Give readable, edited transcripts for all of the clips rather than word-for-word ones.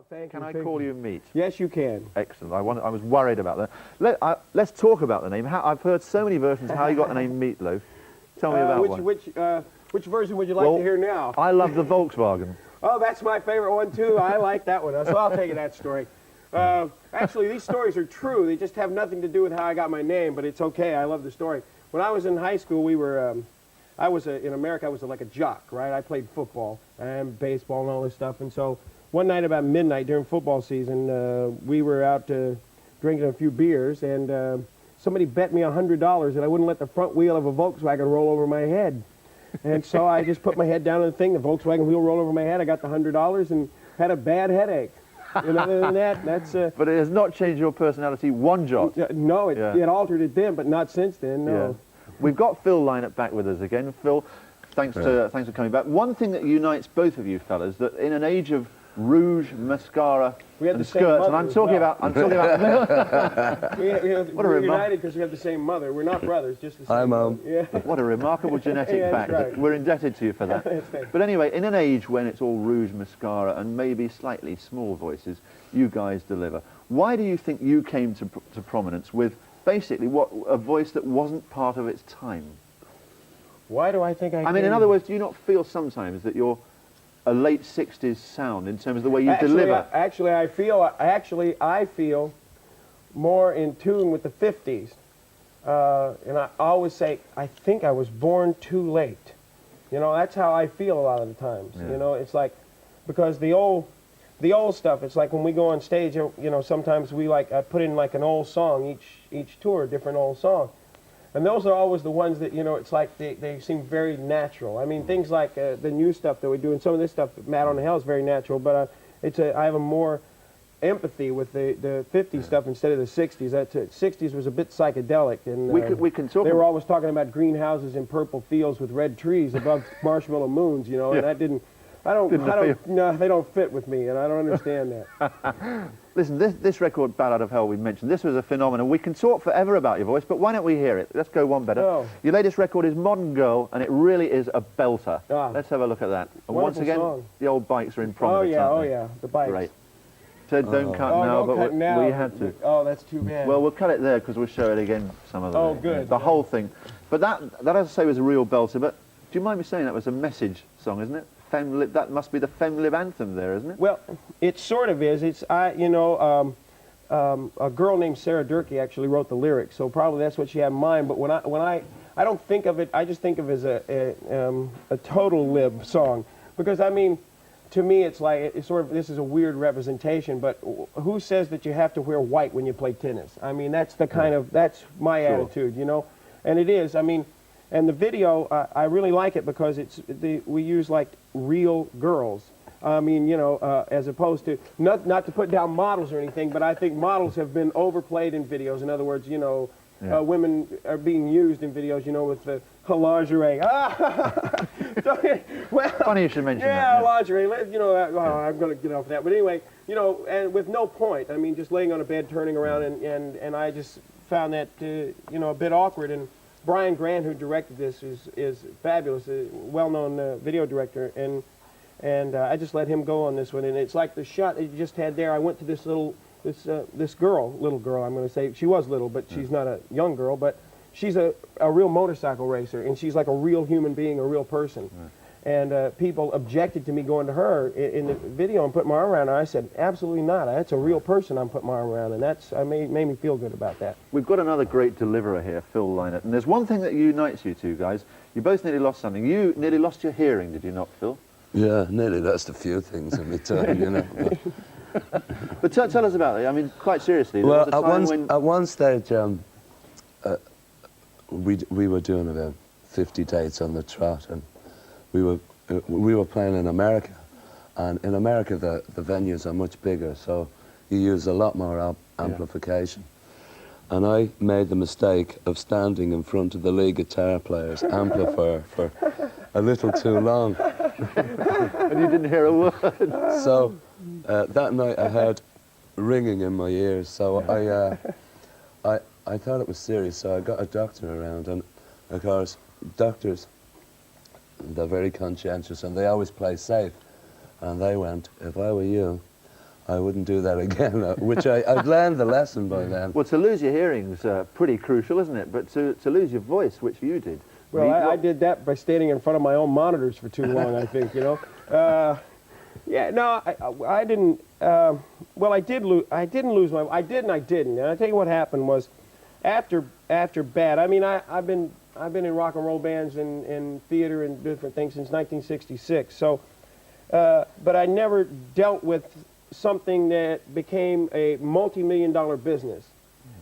thank you. Can I call you Meat? Yes, you can. Excellent. I was worried about that. Let's talk about the name. I've heard so many versions of how you got the name Meat Loaf. Tell me about one. Which version would you like to hear now? I love the Volkswagen. Oh, that's my favorite one, too. I like that one, so I'll take that story. Actually, these stories are true. They just have nothing to do with how I got my name, but it's okay. I love the story. When I was in high school, we were... in America, I was like a jock, right? I played football and baseball and all this stuff. And so one night about midnight during football season, we were out drinking a few beers, and somebody bet me $100 that I wouldn't let the front wheel of a Volkswagen roll over my head. And so I just put my head down on the thing, the Volkswagen wheel rolled over my head, I got the $100 and had a bad headache. And other than that, that's... But it has not changed your personality one jot. No, it altered it then, but not since then, no. Yeah. We've got Phil Lynott back with us again. Phil, thanks for coming back. One thing that unites both of you fellas, that in an age of rouge, mascara, and skirts, and I'm talking about we're united because we have the same mother. We're not brothers, just the same. Hi, Mum. Yeah. What a remarkable genetic fact. Right. We're indebted to you for that. But anyway, in an age when it's all rouge, mascara, and maybe slightly small voices, you guys deliver. Why do you think you came to prominence with basically a voice that wasn't part of its time? Why do I think I mean, in other words, do you not feel sometimes that you're a late 60s sound in terms of the way you deliver? I feel more in tune with the 50s. And I always say, I think I was born too late. You know, that's how I feel a lot of the times. Yeah. You know, it's like, because the old stuff, it's like when we go on stage, you know, sometimes I put in like an old song, each tour, a different old song. And those are always the ones that, you know, it's like they seem very natural. I mean, things like the new stuff that we do, and some of this stuff, Mad on the Hell, is very natural, but I have a more empathy with the 50s stuff instead of the 60s. That 60s was a bit psychedelic, and we can talk. They were always talking about greenhouses in purple fields with red trees above marshmallow moons, you know, and that didn't. No, they don't fit with me, and I don't understand that. Listen, this record, Ballad of Hell, we mentioned, this was a phenomenon. We can talk forever about your voice, but why don't we hear it? Let's go one better. Oh. Your latest record is Modern Girl, and it really is a belter. Ah. Let's have a look at that. And once again, the old bikes are in prominence, aren't they? The bikes. Great. So don't cut now, but we had to. Oh, that's too bad. Well, we'll cut it there, because we'll show it again some other day. Oh, good. The whole thing. But that, as I say, was a real belter, but do you mind me saying that was a message song, isn't it? That must be the Femlib anthem there, isn't it? Well, it sort of is. It's, a girl named Sarah Durkee actually wrote the lyrics, so probably that's what she had in mind. But when I don't think of it, I just think of it as a total lib song, because I mean, to me, it's like it's sort of, this is a weird representation, but who says that you have to wear white when you play tennis? I mean, that's the kind of, that's my attitude, you know, and it is. I mean. And the video, I really like it because we use like real girls. I mean, you know, as opposed to, not to put down models or anything, but I think models have been overplayed in videos. In other words, you know, women are being used in videos, you know, with the lingerie. Well, funny you should mention that. Yeah, lingerie. You know, I'm going to get off that. But anyway, you know, and with no point. I mean, just laying on a bed, turning around, and I just found that, you know, a bit awkward. And Brian Grant, who directed this, is fabulous, a well-known video director, and I just let him go on this one. And it's like the shot that you just had there. I went to this little girl. I'm going to say she was little, but she's not a young girl. But she's a real motorcycle racer, and she's like a real human being, a real person. And people objected to me going to her in the video and putting my arm around her. I said, absolutely not. That's a real person I'm putting my arm around, and that's made me feel good about that. We've got another great deliverer here, Phil Lynott, and there's one thing that unites you two guys. You both nearly lost something. You nearly lost your hearing, did you not, Phil? Yeah, nearly lost a few things in return, you know. But tell us about it. I mean, quite seriously. Well, at one stage, we were doing about 50 dates on the trot, and we were playing in America, and in America the venues are much bigger, so you use a lot more amplification. And I made the mistake of standing in front of the lead guitar player's amplifier for a little too long. And you didn't hear a word. So that night I heard ringing in my ears, so I thought it was serious, so I got a doctor around, and of course doctors, they're very conscientious and they always play safe. And they went, if I were you, I wouldn't do that again, which I'd learned the lesson by then. Well, to lose your hearing's pretty crucial, isn't it? But to lose your voice, which you did. Well, I did that by standing in front of my own monitors for too long, I think, you know. Yeah, no, I didn't. Well, I didn't lose my. I did and I didn't. And I tell you what happened was, after Bad. I mean, I've been in rock and roll bands and theater and different things since 1966. So, but I never dealt with something that became a multi-million-dollar business,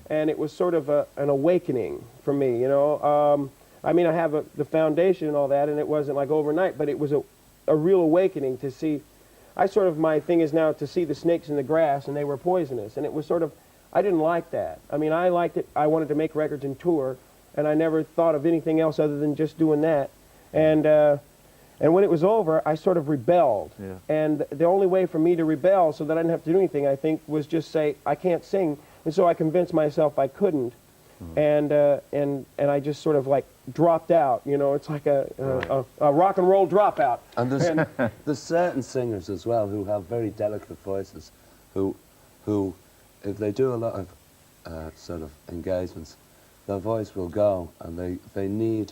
and it was sort of an awakening for me. You know, I mean, I have the foundation and all that, and it wasn't like overnight, but it was a real awakening to see. My thing is now to see the snakes in the grass, and they were poisonous. And it was sort of, I didn't like that. I mean, I liked it. I wanted to make records and tour, and I never thought of anything else other than just doing that. And when it was over, I sort of rebelled. Yeah. And the only way for me to rebel so that I didn't have to do anything, I think, was just say, I can't sing. And so I convinced myself I couldn't. And I just sort of like dropped out, you know. It's like a rock and roll dropout. And there's certain singers as well who have very delicate voices, who if they do a lot of sort of engagements, their voice will go, and they need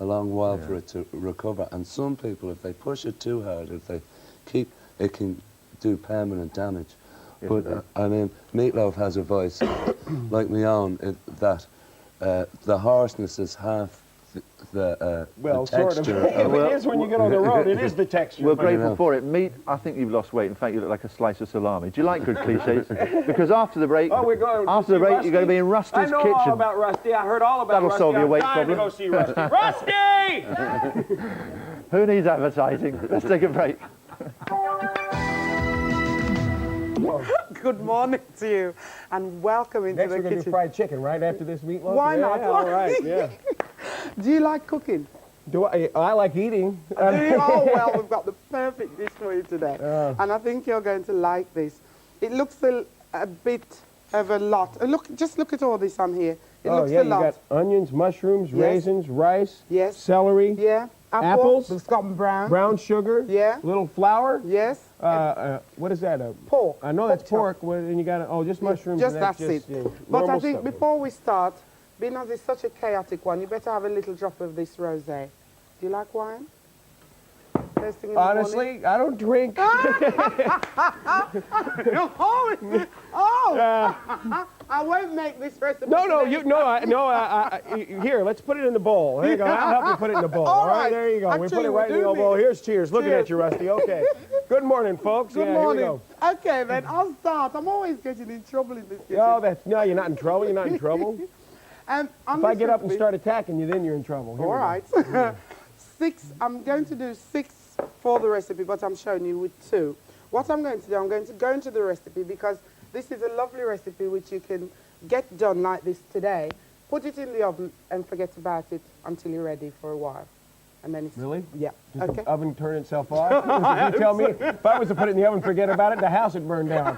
a long while for it to recover. And some people, if they push it too hard, if they keep, it can do permanent damage. But I mean, Meat Loaf has a voice like my own, that the hoarseness is half the texture. Sort of. It is when you get on the road. It is the texture. We're grateful for it. Meat, I think you've lost weight. In fact, you look like a slice of salami. Do you like good cliches? Because after the break, you're going to be in Rusty's kitchen. I know all about Rusty. I heard all about That'll Rusty. solve your weight I'm dying problem. to go see Rusty. Rusty! Who needs advertising? Let's take a break. Good morning to you, and welcome into Next the we're going to do kitchen. fried chicken, right, after this meatloaf? Why Yeah, not? all right, yeah. Do you like cooking? I like eating. Do you? Oh, well, we've got the perfect dish for you today. And I think you're going to like this. It looks a bit of a lot. Just look at all this on here. It looks a lot. You got onions, mushrooms, Yes. raisins, rice, Yes. celery, Yeah. Apples. It's got brown. brown sugar, Yeah. little flour. Yes. What is that? Pork. I know that's chop. pork, and you got just mushrooms. Just and that's it. But I normal think stuff. before we start, being as it's such a chaotic one, you better have a little drop of this rosé. Do you like wine? First thing in the morning? Honestly, I don't drink. I won't make this recipe. Here, let's put it in the bowl. There you go. I'll help you put it in the bowl. All All right, right. there you go. We put Actually, it right in the we do old bowl. need- Here's cheers. Looking Cheers. at you, Rusty. Okay. Good morning, folks. Good yeah, morning. Here we go. Okay, then I'll start. I'm always getting in trouble in this kitchen. No, you're not in trouble. You're not in trouble. And If I get up and start attacking you, then you're in trouble. Here All we go. right. 6. I'm going to do 6 for the recipe, but I'm showing you with 2. What I'm going to do, I'm going to go into the recipe because this is a lovely recipe which you can get done like this today. Put it in the oven and forget about it until you're ready for a while. And then it's... Really? Yeah. Does Okay. the oven turn itself off? You tell me. If I was to put it in the oven and forget about it, the house would burn down.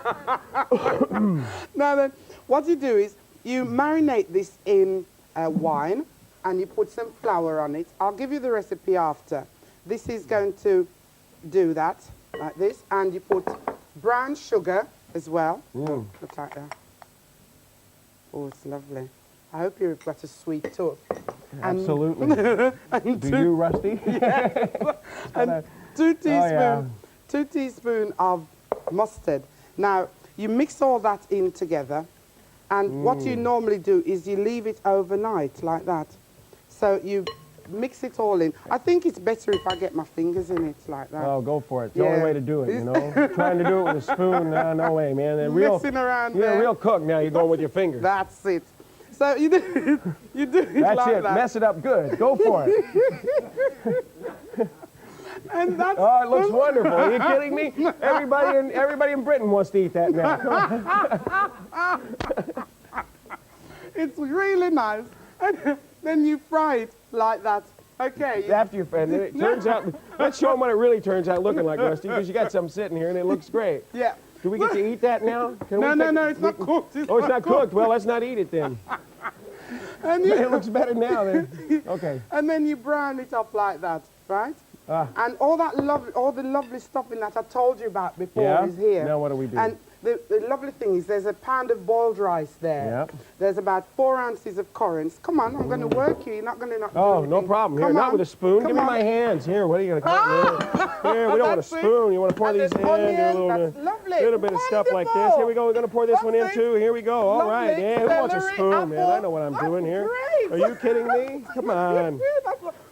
Now then, what you do is you marinate this in wine and you put some flour on it. I'll give you the recipe after. This is going to do that, like this. And you put brown sugar as well. Look like that. Oh, it's lovely. I hope you've got a sweet tooth. Absolutely. Do you, Rusty? And 2 teaspoons of mustard. Now, you mix all that in together, and what you normally do is you leave it overnight like that. So you mix it all in. I think it's better if I get my fingers in it like that. Oh, go for it. It's the only way to do it, you know. Trying to do it with a spoon, no way, man. Messing around You're a there. real cook now. You're going with your fingers. That's it. So you do it That's like it. that. Mess it up good. Go for it. And that's Oh, it looks wonderful. Are you kidding me? Everybody in Britain wants to eat that now. it's really nice. And then you fry it like that. Okay. After you and it turns out, let's show them what it really turns out looking like, Rusty, because you got something sitting here and it looks great. Yeah. Do we get to eat that now? Can we No, it's not cooked. Oh, it's not cooked. Well, let's not eat it then. And It looks better now then. Okay. and then you brown it up like that, right? And all the lovely stuffing that I told you about before is here. Now what do we do? And the lovely thing is there's a pound of boiled rice there. Yep. There's about 4 ounces of currants. Come on, I'm going to work you. You're not going to not do Oh, anything. no problem. Here, Come not on. with a spoon. Give me Come my on. hands. Here, what are you going to cut? Here, we don't want a That's it. spoon. You want to pour And these in, there's do a onions. little, That's bit, lovely. little bit of stuff like this. Wonderful. Here we go. We're going to pour this one in That's too. Here we go. All right. Lovely. Yeah, who wants a Celery, spoon, man? I know what I'm apple. doing here. That's Are you kidding me? Come on.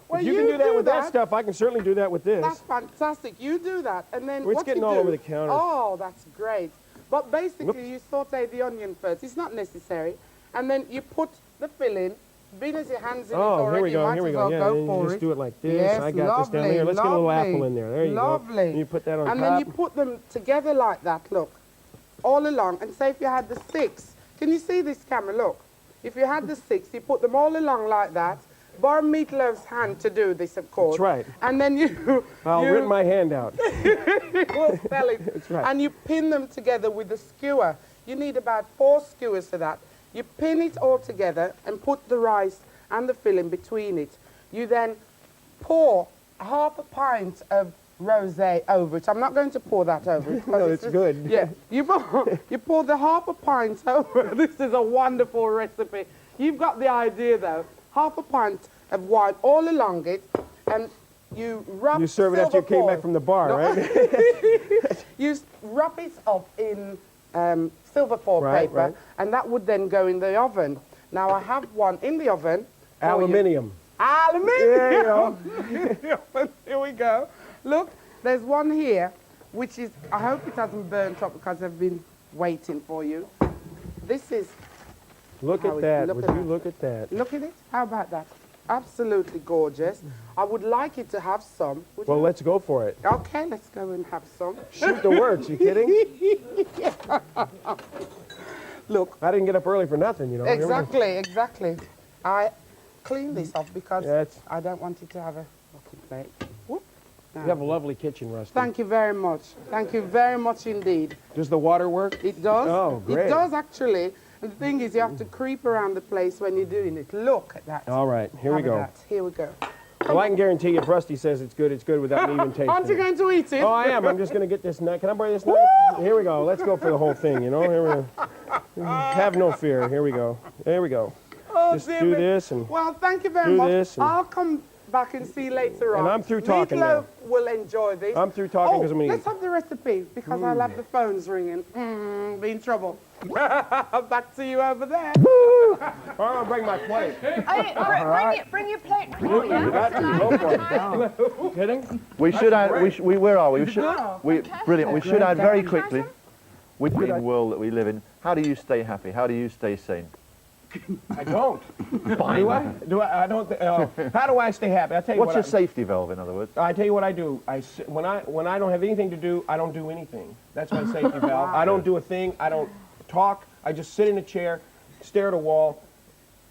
Well, If you can do that with that stuff, I can certainly do that with this. That's fantastic. You do that, and then It's what getting you all do, over the counter. Oh, that's great. But basically, Whoops. you saute the onion first. It's not necessary, and then you put the filling. Being as your hands in it Oh, already, here we you go. might Here we as go. well Yeah, go and you for just it. do it like this. Yes, I got this down lovely, here. Let's get a little lovely, apple in there. There you lovely. go. And you put that on And top. then you put them together like that. Look, all along. And say if you had the 6, can you see this camera? Look, if you had the 6, you put them all along like that. Borrow Meat Loaf's hand to do this, of course. That's right. And then you I'll rip my hand out. will sell it. That's right. And you pin them together with a skewer. You need about 4 skewers for that. You pin it all together and put the rice and the filling between it. You then pour half a pint of rosé over it. I'm not going to pour that over it. No, it's good. Yeah, you pour the half a pint over. This is a wonderful recipe. You've got the idea though. Half a pint of wine all along it, and you wrap. You serve it after you came back from the bar, right? You wrap it up in silver foil Right, paper, right. and that would then go in the oven. Now I have one in the oven. for you. Aluminium. Aluminium. Here we go. Look, there's one here, which is, I hope it hasn't burnt up because I've been waiting for you. This is, Look How at it- that. look Would at you that. look at that? look at it. How about that? Absolutely gorgeous. I would like it to have some. Would Well, you? let's go for it. Okay, let's go and have some. Shoot the works. You kidding? Look, I didn't get up early for nothing, you know. Here we go. exactly. I clean this off because Yeah, it's- I don't want it to have a rocky plate. Whoop. You have a lovely kitchen, Rusty. Thank you very much. Thank you very much indeed. Does the water work? It does. Oh, great. It does actually. And the thing is, you have to creep around the place when you're doing it. Look at that. All right, here we Have go. that. Here we go. Well, I can guarantee you if Rusty says it's good without me even tasting Aren't you it. going to eat it? Oh, I am. I'm just going to get this knife. Can I borrow this knife? Here we go. Let's go for the whole thing, you know. Here we go. Have no fear. Here we go. There we go. Oh, Just dear do me. this and Well, thank you very do much. this and- I'll come back and see you later on. And I'm through talking Meat Loaf will enjoy this. I'm through talking 'cause I'm gonna let's eat. have the recipe because I'll have the phones ringing. Be in trouble. Back to you over there. All right, I'll bring my plate. Bring your plate. You got to go for it. Kidding? We should add. Where are we? Brilliant. We should add very quickly. With the world that we live in, how do you stay happy? How do you stay sane? I don't. Do I? Do I? I don't. How do I stay happy? I tell you What's what. your safety valve, in other words? I tell you what I do. When I don't have anything to do, I don't do anything. That's my safety valve. I don't do a thing. I don't talk. I just sit in a chair, stare at a wall,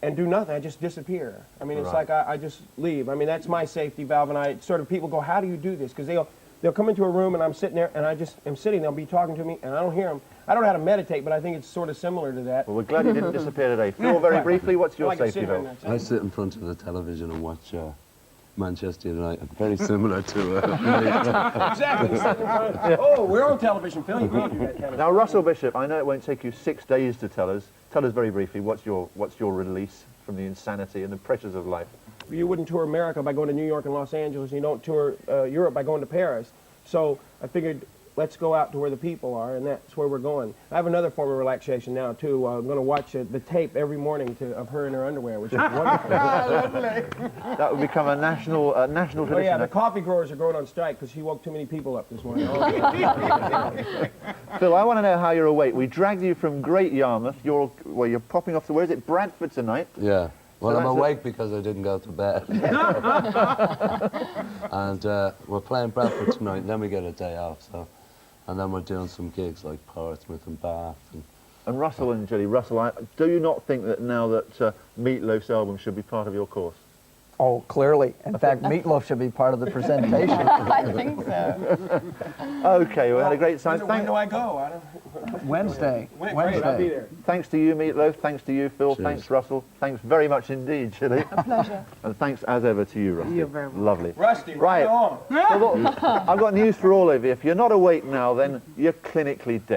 and do nothing. I just disappear. I mean, it's Right. like I just leave. I mean, that's my safety valve. And I sort of people go, how do you do this? Because they'll come into a room and I'm sitting there and I just am sitting. They'll be talking to me and I don't hear them. I don't know how to meditate, but I think it's sort of similar to that. Well, we're glad you didn't disappear today. Phil, very briefly, what's your I like to safety sit here and valve? that's it. I sit in front of the television and watch Manchester United. Very similar to Exactly. Oh, we're on television, Phil. You can't do that kind of Now, Russell Bishop, I know it won't take you 6 days to tell us. Tell us very briefly, what's your release from the insanity and the pressures of life? You wouldn't tour America by going to New York and Los Angeles, and you don't tour Europe by going to Paris. So I figured, let's go out to where the people are, and that's where we're going. I have another form of relaxation now, too. I'm going to watch the tape every morning of her in her underwear, which is wonderful. That would become a national Oh, tradition. yeah, the coffee growers are going on strike because she woke too many people up this morning. Phil, I want to know how you're awake. We dragged you from Great Yarmouth. You're popping off to, where is it, Bradford tonight? Yeah. Well, So I'm that's awake because I didn't go to bed. And we're playing Bradford tonight, and then we get a day off. So, and then we're doing some gigs like Portsmouth and Bath. And Russell and Julie, Russell, do you not think that now that Meat Loaf's album should be part of your course? Oh, clearly. In fact, Meat Loaf should be part of the presentation. I think so. Okay, we had a great time. When do I go? I don't, Wednesday. great, I'll be there. Thanks to you, Meat Loaf. Thanks to you, Phil. Cheers. Thanks, Russell. Thanks very much indeed, Chili. A pleasure. And thanks as ever to you, Rusty. You're very welcome. Lovely. Rusty, Right. right on. Well, look, I've got news for all of you. If you're not awake now, then you're clinically dead.